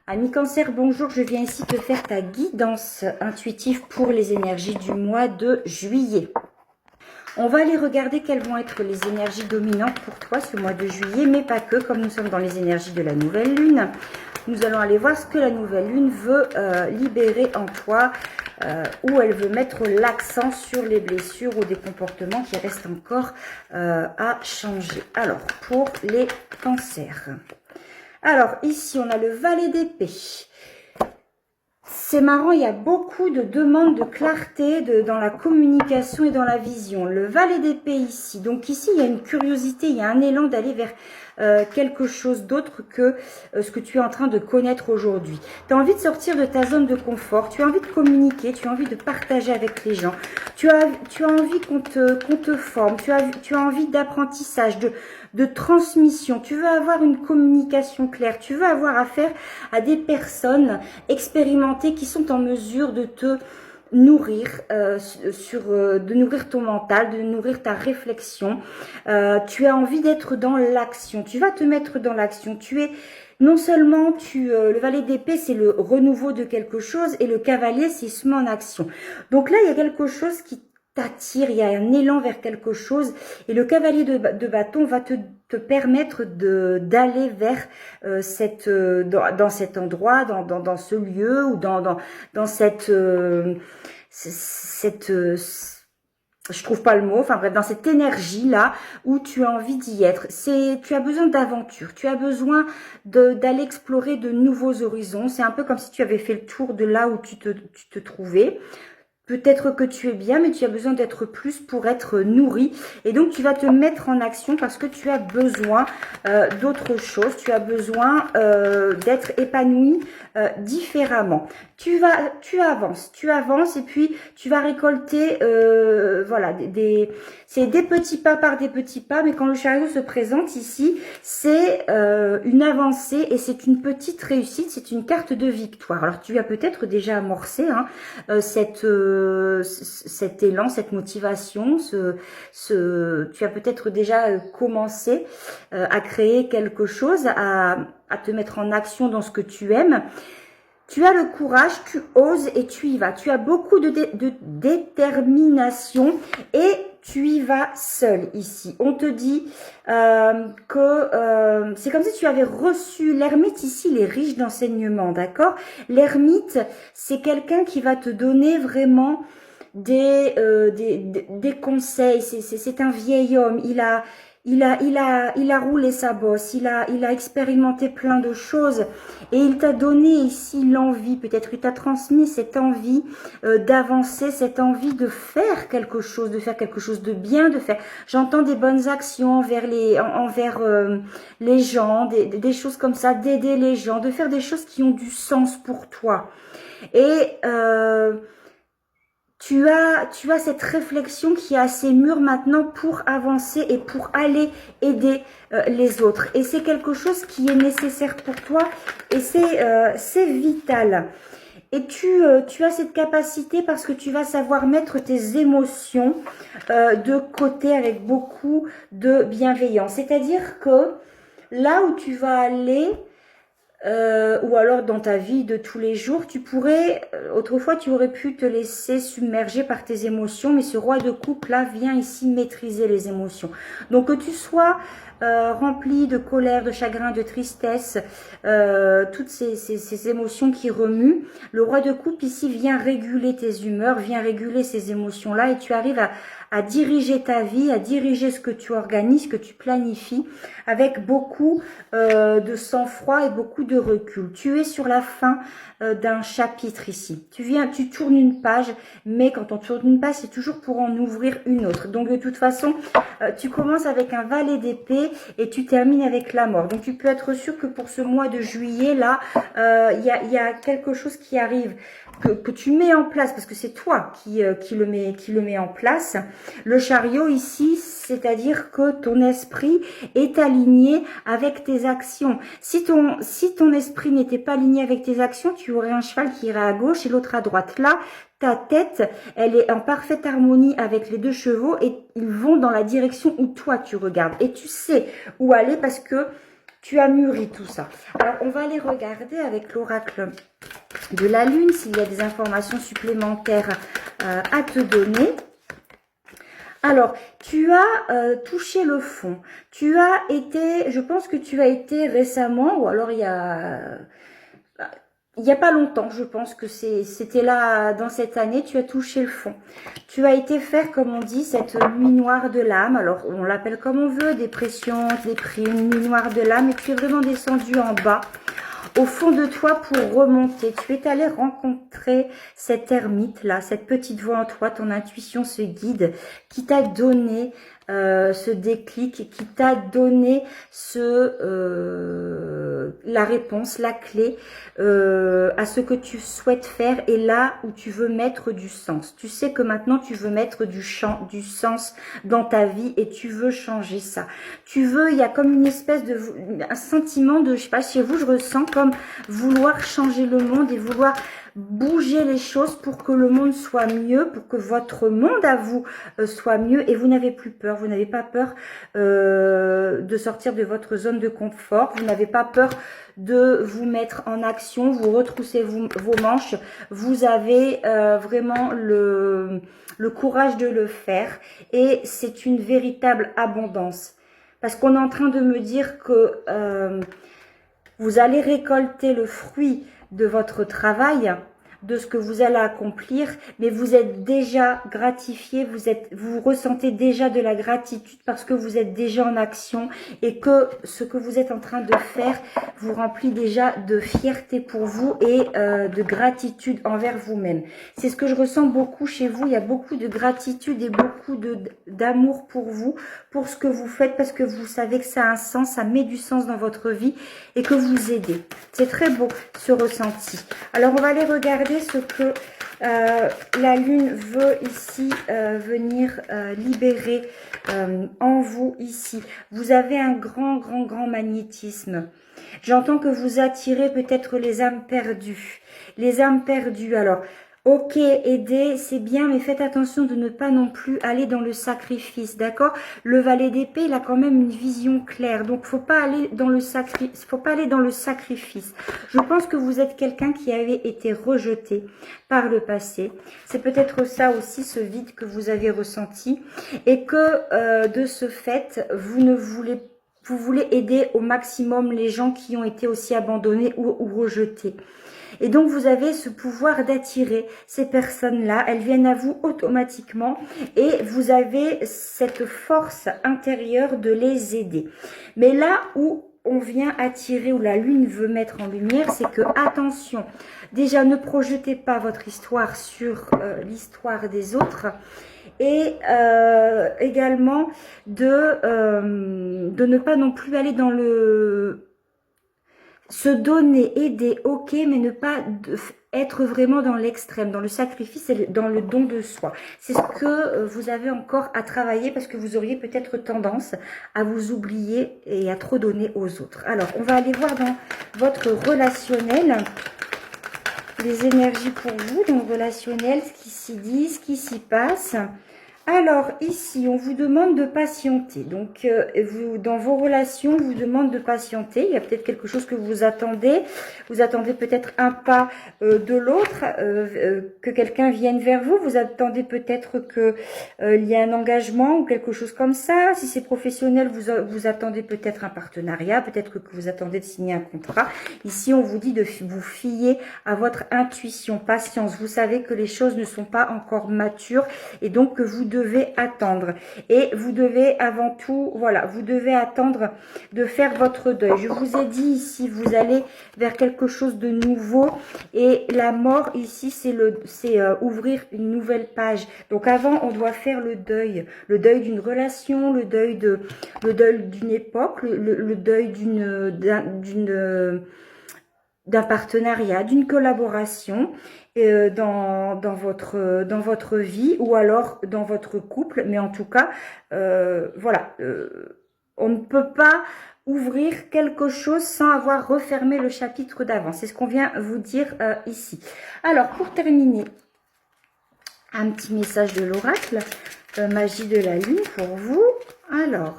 Ami Cancer, bonjour, je viens ici te faire ta guidance intuitive pour les énergies du mois de juillet. On va aller regarder quelles vont être les énergies dominantes pour toi ce mois de juillet, mais pas que, comme nous sommes dans les énergies de la nouvelle lune. Nous allons aller voir ce que la nouvelle lune veut libérer en toi, où elle veut mettre l'accent sur les blessures ou des comportements qui restent encore à changer. Alors, pour les cancers. Alors, ici, on a le valet d'épée. C'est marrant, il y a beaucoup de demandes de clarté dans la communication et dans la vision. Le valet d'épée ici. Donc ici, il y a une curiosité, il y a un élan d'aller vers quelque chose d'autre que ce que tu es en train de connaître aujourd'hui. Tu as envie de sortir de ta zone de confort, tu as envie de communiquer, tu as envie de partager avec les gens. Tu as envie qu'on te forme, tu as envie d'apprentissage, de transmission. Tu veux avoir une communication claire, tu veux avoir affaire à des personnes expérimentées qui sont en mesure de te nourrir, de nourrir ton mental, de nourrir ta réflexion. Tu as envie d'être dans l'action, tu vas te mettre dans l'action. Tu es non seulement, le valet d'épée, c'est le renouveau de quelque chose, et le cavalier, c'est se met en action. Donc là, il y a quelque chose qui t'attire, il y a un élan vers quelque chose, et le cavalier de bâton va te permettre d'aller vers dans cet endroit, dans ce lieu, ou dans je trouve pas le mot, enfin bref, dans cette énergie-là où tu as envie d'y être. Tu as besoin d'aventure, tu as besoin d'aller explorer de nouveaux horizons. C'est un peu comme si tu avais fait le tour de là où tu te trouvais. Peut-être que tu es bien, mais tu as besoin d'être plus pour être nourri. Et donc, tu vas te mettre en action parce que tu as besoin d'autre chose. Tu as besoin d'être épanoui différemment. Tu avances et puis tu vas récolter, voilà, c'est des petits pas par des petits pas. Mais quand le chariot se présente ici, c'est une avancée et c'est une petite réussite. C'est une carte de victoire. Alors, tu as peut-être déjà amorcé cet élan, cette motivation, tu as peut-être déjà commencé à créer quelque chose, à te mettre en action dans ce que tu aimes. Tu as le courage, tu oses et tu y vas. Tu as beaucoup de détermination et tu y vas seul ici. On te dit que c'est comme si tu avais reçu l'ermite ici, il est riche d'enseignements, d'accord? L'ermite, c'est quelqu'un qui va te donner vraiment des conseils. C'est un vieil homme. Il a roulé sa bosse, il a expérimenté plein de choses et il t'a donné ici l'envie, peut-être il t'a transmis cette envie d'avancer, cette envie de faire quelque chose de bien, j'entends des bonnes actions envers les gens, des choses comme ça, d'aider les gens, de faire des choses qui ont du sens pour toi. Et tu as cette réflexion qui est assez mûre maintenant pour avancer et pour aller aider les autres. Et c'est quelque chose qui est nécessaire pour toi et c'est vital. Et tu as cette capacité parce que tu vas savoir mettre tes émotions de côté avec beaucoup de bienveillance. C'est-à-dire que là où tu vas aller, ou alors dans ta vie de tous les jours, tu pourrais, autrefois tu aurais pu te laisser submerger par tes émotions, mais ce roi de coupe là vient ici maîtriser les émotions. Donc que tu sois rempli de colère, de chagrin, de tristesse, toutes ces émotions qui remuent, le roi de coupe ici vient réguler tes humeurs, vient réguler ces émotions là et tu arrives à diriger ta vie, à diriger ce que tu organises, ce que tu planifies avec beaucoup de sang-froid et beaucoup de recul. Tu es sur la fin d'un chapitre ici. Tu tournes une page, mais quand on tourne une page, c'est toujours pour en ouvrir une autre. Donc de toute façon, tu commences avec un valet d'épée et tu termines avec la mort. Donc tu peux être sûr que pour ce mois de juillet, là, il y a quelque chose qui arrive, que tu mets en place, parce que c'est toi qui le met en place. Le chariot ici, c'est-à-dire que ton esprit est aligné avec tes actions. Si ton esprit n'était pas aligné avec tes actions, tu aurais un cheval qui irait à gauche et l'autre à droite. Là, ta tête, elle est en parfaite harmonie avec les deux chevaux et ils vont dans la direction où toi tu regardes. Et tu sais où aller parce que Tu as mûri tout ça. Alors, on va aller regarder avec l'oracle de la Lune s'il y a des informations supplémentaires à te donner. Alors, tu as touché le fond. Tu as été, je pense que tu as été récemment, ou alors il y a pas longtemps, je pense que c'était là dans cette année, tu as touché le fond. Tu as été faire, comme on dit, cette nuit noire de l'âme. Alors, on l'appelle comme on veut, dépression, déprime, nuit noire de l'âme. Et tu es vraiment descendu en bas, au fond de toi pour remonter. Tu es allé rencontrer cette ermite-là, cette petite voix en toi, ton intuition, ce guide qui t'a donné ce déclic, qui t'a donné la réponse, la clé à ce que tu souhaites faire et là où tu veux mettre du sens. Tu sais que maintenant tu veux mettre du sens dans ta vie et tu veux changer ça. Tu veux, il y a comme une espèce un sentiment de, je sais pas, chez vous, je ressens comme vouloir changer le monde et vouloir bouger les choses pour que le monde soit mieux, pour que votre monde à vous soit mieux et vous n'avez plus peur, vous n'avez pas peur de sortir de votre zone de confort, vous n'avez pas peur de vous mettre en action, vous retroussez vos manches, vous avez vraiment le courage de le faire et c'est une véritable abondance. Parce qu'on est en train de me dire que vous allez récolter le fruit de votre travail, de ce que vous allez accomplir, mais vous êtes déjà gratifié, vous ressentez déjà de la gratitude parce que vous êtes déjà en action et que ce que vous êtes en train de faire vous remplit déjà de fierté pour vous et de gratitude envers vous-même. C'est ce que je ressens beaucoup chez vous, il y a beaucoup de gratitude et beaucoup d'amour pour vous, pour ce que vous faites parce que vous savez que ça a un sens, ça met du sens dans votre vie et que vous aidez. C'est très beau ce ressenti. Alors on va aller regarder ce que la Lune veut ici venir libérer en vous ici. Vous avez un grand magnétisme. J'entends que vous attirez peut-être les âmes perdues. Les âmes perdues, alors... Ok, aider, c'est bien, mais faites attention de ne pas non plus aller dans le sacrifice, d'accord? Le valet d'épée, il a quand même une vision claire, donc faut pas aller dans le sacrifice. Je pense que vous êtes quelqu'un qui avait été rejeté par le passé. C'est peut-être ça aussi, ce vide que vous avez ressenti, et que de ce fait, vous voulez aider au maximum les gens qui ont été aussi abandonnés ou rejetés. Et donc, vous avez ce pouvoir d'attirer ces personnes-là. Elles viennent à vous automatiquement et vous avez cette force intérieure de les aider. Mais là où on vient attirer, où la Lune veut mettre en lumière, c'est que, attention, déjà, ne projetez pas votre histoire sur l'histoire des autres. Et également de ne pas non plus aller dans le... Se donner, aider, ok, mais ne pas être vraiment dans l'extrême, dans le sacrifice et dans le don de soi. C'est ce que vous avez encore à travailler parce que vous auriez peut-être tendance à vous oublier et à trop donner aux autres. Alors, on va aller voir dans votre relationnel, les énergies pour vous, dans le relationnel, ce qui s'y dit, ce qui s'y passe. Alors, ici, on vous demande de patienter. Donc, dans vos relations, on vous demande de patienter. Il y a peut-être quelque chose que vous attendez. Vous attendez peut-être un pas de l'autre, que quelqu'un vienne vers vous. Vous attendez peut-être que il y a un engagement ou quelque chose comme ça. Si c'est professionnel, vous attendez peut-être un partenariat. Peut-être que vous attendez de signer un contrat. Ici, on vous dit de vous fier à votre intuition, patience. Vous savez que les choses ne sont pas encore matures et donc que vous devez attendre. Et vous devez avant tout, voilà, vous devez attendre de faire votre deuil. Je vous ai dit ici, vous allez vers quelque chose de nouveau. Et la mort ici, c'est ouvrir une nouvelle page. Donc avant, on doit faire le deuil d'une relation, le deuil d'une époque, le deuil d'un partenariat, d'une collaboration dans votre vie ou alors dans votre couple. Mais en tout cas, voilà, on ne peut pas ouvrir quelque chose sans avoir refermé le chapitre d'avant. C'est ce qu'on vient vous dire ici. Alors, pour terminer, un petit message de l'oracle, magie de la lune pour vous. Alors...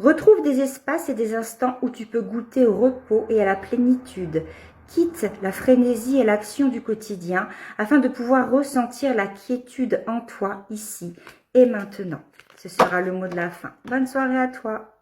Retrouve des espaces et des instants où tu peux goûter au repos et à la plénitude. Quitte la frénésie et l'action du quotidien afin de pouvoir ressentir la quiétude en toi ici et maintenant. Ce sera le mot de la fin. Bonne soirée à toi.